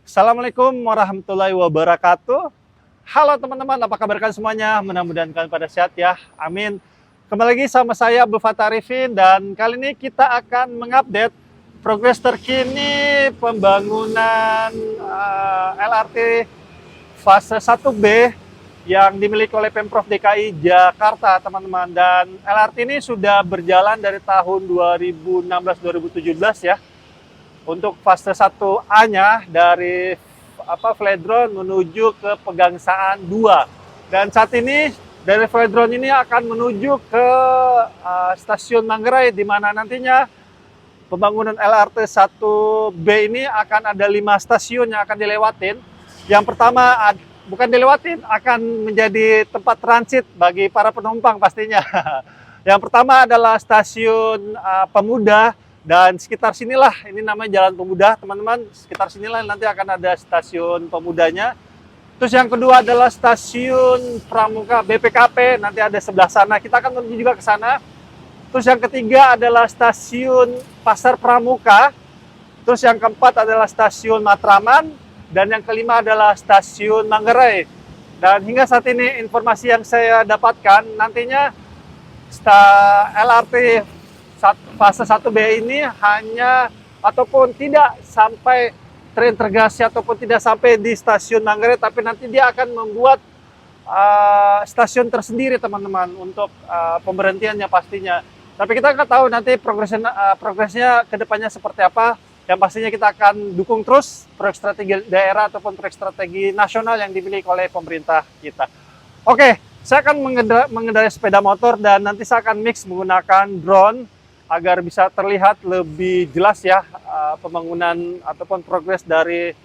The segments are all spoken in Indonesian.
Assalamualaikum warahmatullahi wabarakatuh. Halo teman-teman, apa kabar kalian semuanya? Mudah-mudahan kalian pada sehat ya. Amin. Kembali lagi sama saya Abdul Fattah Arifin dan kali ini kita akan mengupdate progres terkini pembangunan LRT fase 1B yang dimiliki oleh Pemprov DKI Jakarta, teman-teman. Dan LRT ini sudah berjalan dari tahun 2016-2017 ya. Untuk fase 1A-nya dari Veledron menuju ke Pegangsaan 2. Dan saat ini dari Veledron ini akan menuju ke stasiun Manggarai di mana nantinya pembangunan LRT 1B ini akan ada 5 stasiun yang akan dilewatin. Yang pertama bukan dilewatin, akan menjadi tempat transit bagi para penumpang pastinya. Yang pertama adalah stasiun Pemuda, dan sekitar sinilah, ini namanya Jalan Pemuda, teman-teman. Sekitar sinilah nanti akan ada stasiun Pemudanya. Terus yang kedua adalah stasiun Pramuka BPKP, nanti ada sebelah sana. Kita akan menuju juga ke sana. Terus yang ketiga adalah stasiun Pasar Pramuka. Terus yang keempat adalah stasiun Matraman. Dan yang kelima adalah stasiun Manggarai. Dan hingga saat ini informasi yang saya dapatkan, nantinya LRT fase 1B ini hanya ataupun tidak sampai terintegrasi ataupun tidak sampai di stasiun Manggarai, tapi nanti dia akan membuat stasiun tersendiri, teman-teman, untuk pemberhentiannya pastinya. Tapi kita nggak tahu nanti progresnya ke depannya seperti apa. Yang pastinya kita akan dukung terus proyek strategi daerah ataupun proyek strategi nasional yang dimiliki oleh pemerintah kita. Oke, saya akan mengendarai sepeda motor dan nanti saya akan mix menggunakan drone agar bisa terlihat lebih jelas ya pembangunan ataupun progres dari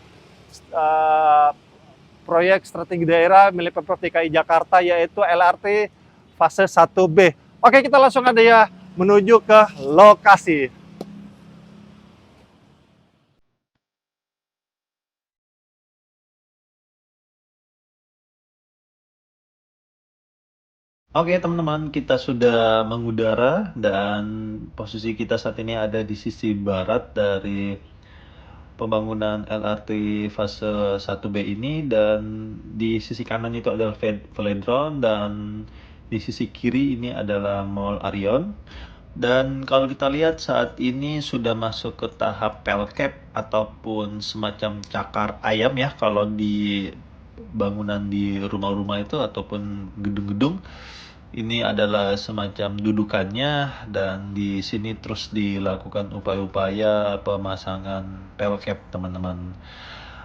proyek strategi daerah milik Pemprov DKI Jakarta, yaitu LRT fase 1B. Oke, kita langsung aja ya menuju ke lokasi. Oke teman-teman, kita sudah mengudara dan posisi kita saat ini ada di sisi barat dari pembangunan LRT fase 1B ini, dan di sisi kanan itu adalah Velodrome dan di sisi kiri ini adalah Mall Arion. Dan kalau kita lihat saat ini sudah masuk ke tahap pelcap ataupun semacam cakar ayam ya kalau di bangunan di rumah-rumah itu ataupun gedung-gedung. Ini adalah semacam dudukannya dan di sini terus dilakukan upaya-upaya pemasangan pelcap, teman-teman.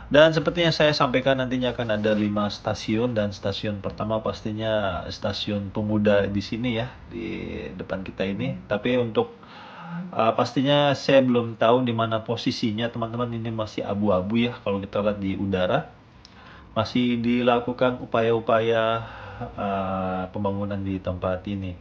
Dan seperti yang saya sampaikan, nantinya akan ada 5 stasiun, dan stasiun pertama pastinya stasiun Pemuda di sini ya, di depan kita ini. Tapi untuk pastinya saya belum tahu di mana posisinya, teman-teman. Ini masih abu-abu ya kalau kita lihat di udara. Masih dilakukan upaya-upaya pembangunan di tempat ini.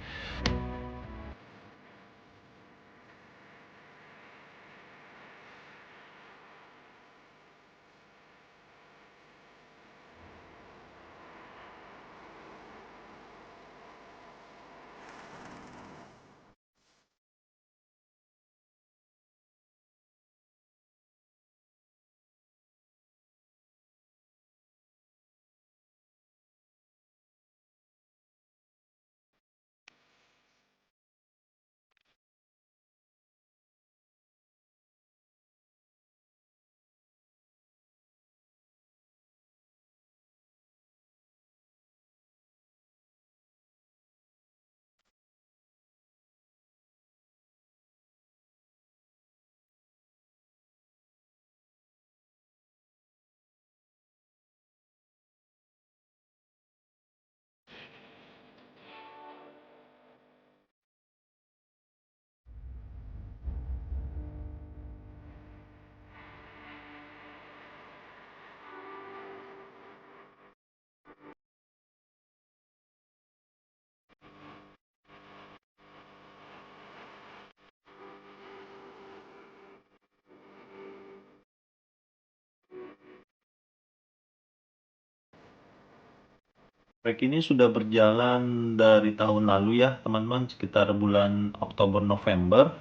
Proyek ini sudah berjalan dari tahun lalu ya teman-teman, sekitar bulan Oktober November.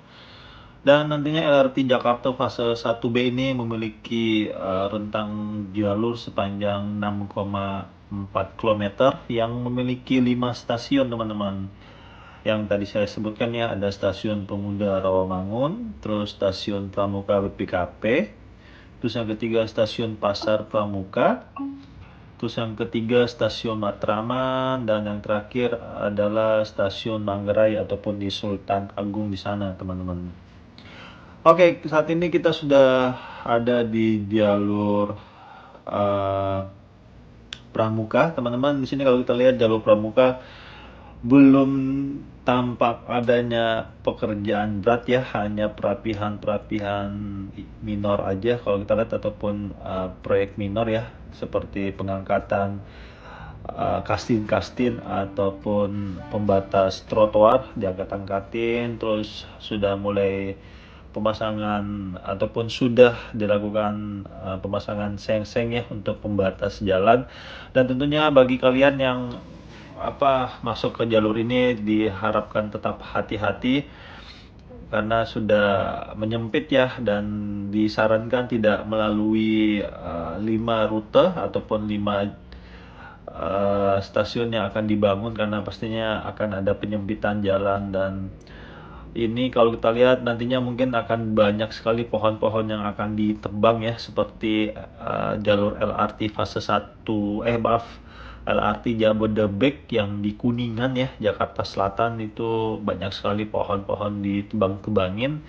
Dan nantinya LRT Jakarta fase 1B ini memiliki rentang jalur sepanjang 6,4 km yang memiliki 5 stasiun, teman-teman. Yang tadi saya sebutkan ya, ada stasiun Pemuda Rawamangun, terus stasiun Pramuka BPKP, terus yang ketiga stasiun Pasar Pramuka, terus yang ketiga stasiun Matraman, dan yang terakhir adalah stasiun Manggarai ataupun di Sultan Agung di sana, teman-teman. Oke, saat ini kita sudah ada di jalur eh, Pramuka, teman-teman. Di sini kalau kita lihat jalur Pramuka belum tampak adanya pekerjaan berat ya, hanya perapihan-perapihan minor aja kalau kita lihat, ataupun proyek minor ya, seperti pengangkatan kastin-kastin ataupun pembatas trotoar diangkat-angkatin, terus sudah mulai pemasangan ataupun sudah dilakukan pemasangan seng-seng ya untuk pembatas jalan. Dan tentunya bagi kalian yang masuk ke jalur ini diharapkan tetap hati-hati karena sudah menyempit ya, dan disarankan tidak melalui 5 rute ataupun 5 stasiun yang akan dibangun, karena pastinya akan ada penyempitan jalan. Dan ini kalau kita lihat nantinya mungkin akan banyak sekali pohon-pohon yang akan ditebang ya, seperti jalur LRT fase 1 LRT Jabodebek yang di Kuningan ya, Jakarta Selatan, itu banyak sekali pohon-pohon ditebang-tebangin.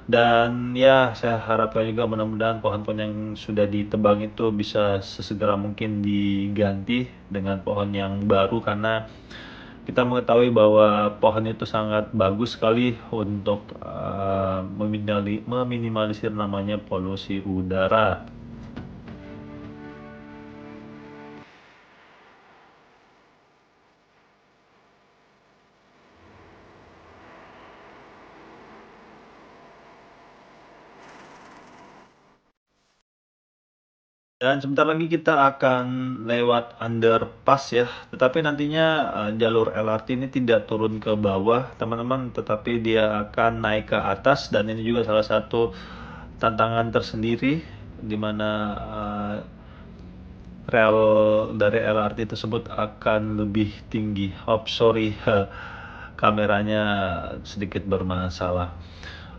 Dan ya, saya harapkan juga mudah-mudahan pohon-pohon yang sudah ditebang itu bisa sesegera mungkin diganti dengan pohon yang baru, karena kita mengetahui bahwa pohon itu sangat bagus sekali untuk meminimalisir namanya polusi udara. Dan sebentar lagi kita akan lewat underpass ya, tetapi nantinya jalur LRT ini tidak turun ke bawah, teman-teman, tetapi dia akan naik ke atas. Dan ini juga salah satu tantangan tersendiri di mana rel dari LRT tersebut akan lebih tinggi. Sorry, kameranya sedikit bermasalah.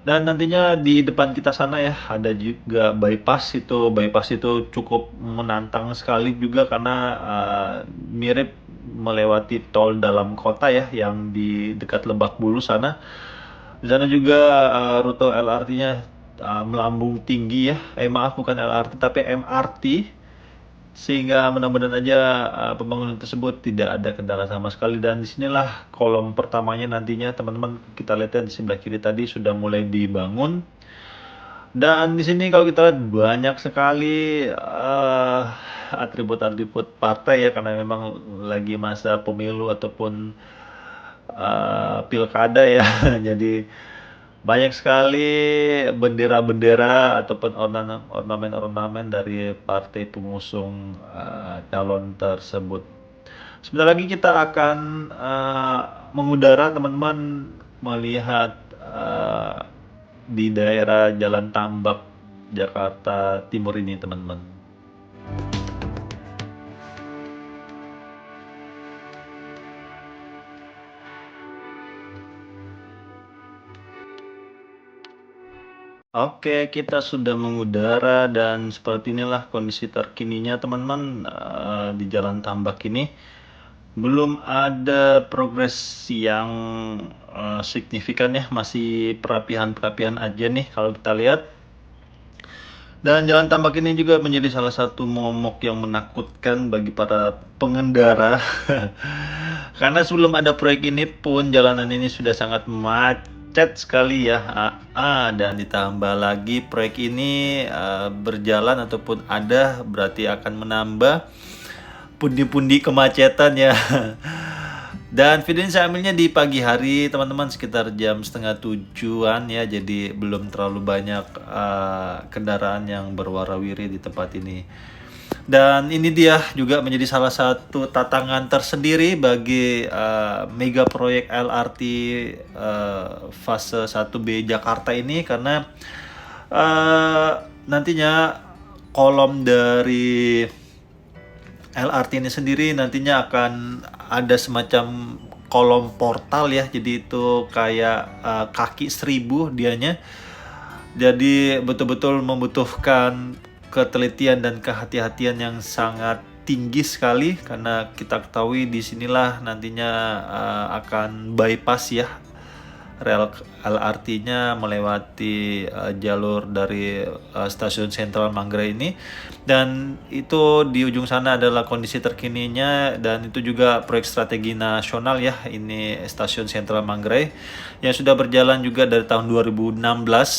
Dan nantinya di depan kita sana ya ada juga bypass. Bypass itu cukup menantang sekali juga, karena mirip melewati tol dalam kota ya, yang di dekat Lebak Bulus sana. Di sana juga rute LRT-nya melambung tinggi ya. Maaf, bukan LRT tapi MRT, sehingga mudah-mudahan aja pembangunan tersebut tidak ada kendala sama sekali. Dan disinilah kolom pertamanya nantinya, teman-teman, kita lihat ya, di sebelah kiri tadi sudah mulai dibangun. Dan di sini kalau kita lihat banyak sekali atribut-atribut partai ya, karena memang lagi masa pemilu ataupun pilkada ya. Jadi banyak sekali bendera-bendera ataupun ornamen-ornamen dari partai pengusung calon tersebut. Sebentar lagi kita akan mengudara, teman-teman, melihat di daerah Jalan Tambak Jakarta Timur ini, teman-teman. Oke, kita sudah mengudara dan seperti inilah kondisi terkininya, teman-teman, di Jalan Tambak ini. Belum ada progres yang signifikan ya, masih perapihan-perapihan aja nih kalau kita lihat. Dan Jalan Tambak ini juga menjadi salah satu momok yang menakutkan bagi para pengendara. Karena sebelum ada proyek ini pun jalanan ini sudah sangat macet sekali ya. Dan ditambah lagi proyek ini berjalan ataupun ada, berarti akan menambah pundi-pundi kemacetan ya. Dan video ini saya ambilnya di pagi hari, teman-teman, sekitar jam 6:30-an ya. Jadi belum terlalu banyak kendaraan yang berwarawiri di tempat ini. Dan ini dia juga menjadi salah satu tantangan tersendiri bagi mega proyek LRT fase 1B Jakarta ini, karena nantinya kolom dari LRT ini sendiri nantinya akan ada semacam kolom portal ya, jadi itu kayak kaki 1000 dianya. Jadi betul-betul membutuhkan ketelitian dan kehati-hatian yang sangat tinggi sekali, karena kita ketahui di sinilah nantinya akan bypass ya rel LRT-nya melewati jalur dari stasiun Sentral Manggarai ini, dan itu di ujung sana adalah kondisi terkininya, dan itu juga proyek strategi nasional ya, ini stasiun Sentral Manggarai yang sudah berjalan juga dari tahun 2016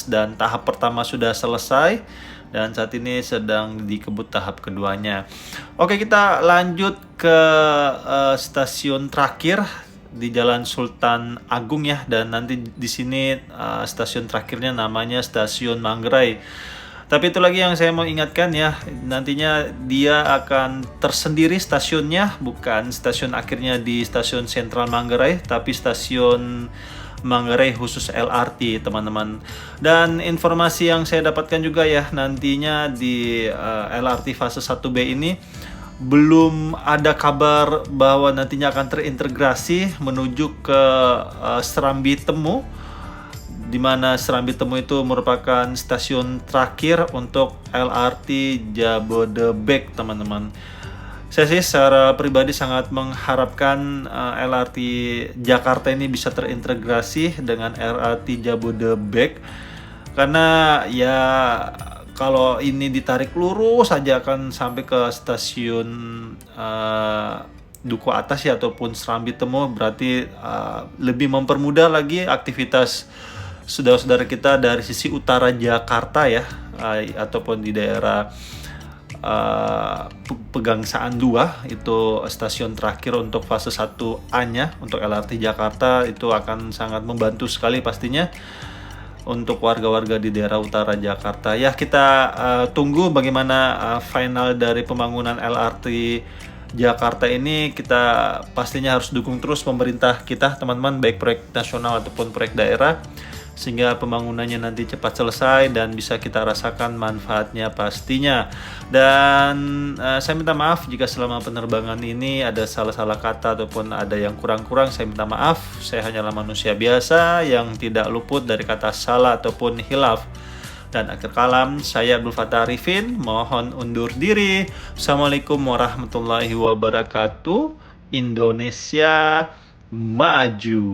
dan tahap pertama sudah selesai dan saat ini sedang dikebut tahap keduanya. Oke, kita lanjut ke stasiun terakhir di Jalan Sultan Agung ya, dan nanti di sini stasiun terakhirnya namanya Stasiun Manggarai. Tapi itu lagi yang saya mau ingatkan ya, nantinya dia akan tersendiri stasiunnya, bukan stasiun akhirnya di Stasiun Sentral Manggarai, tapi stasiun Manggarai khusus LRT teman-teman. Dan informasi yang saya dapatkan juga ya, nantinya di LRT fase 1B ini belum ada kabar bahwa nantinya akan terintegrasi menuju ke Serambi Temu, di mana Serambi Temu itu merupakan stasiun terakhir untuk LRT Jabodebek teman-teman. Saya sih secara pribadi sangat mengharapkan LRT Jakarta ini bisa terintegrasi dengan LRT Jabodebek, karena ya kalau ini ditarik lurus saja akan sampai ke stasiun Duku Atas ya, ataupun Serambi Temu, berarti lebih mempermudah lagi aktivitas saudara-saudara kita dari sisi utara Jakarta ya, ataupun di daerah Pegangsaan 2, itu stasiun terakhir untuk fase 1A-nya untuk LRT Jakarta. Itu akan sangat membantu sekali pastinya untuk warga-warga di daerah utara Jakarta. Ya, kita tunggu bagaimana final dari pembangunan LRT Jakarta ini. Kita pastinya harus dukung terus pemerintah kita teman-teman, baik proyek nasional ataupun proyek daerah, sehingga pembangunannya nanti cepat selesai dan bisa kita rasakan manfaatnya pastinya. Dan saya minta maaf jika selama penerbangan ini ada salah-salah kata ataupun ada yang kurang-kurang, saya minta maaf. Saya hanyalah manusia biasa yang tidak luput dari kata salah ataupun hilaf. Dan akhir kalam, saya Abdul Fattah Arifin mohon undur diri. Assalamualaikum warahmatullahi wabarakatuh. Indonesia maju.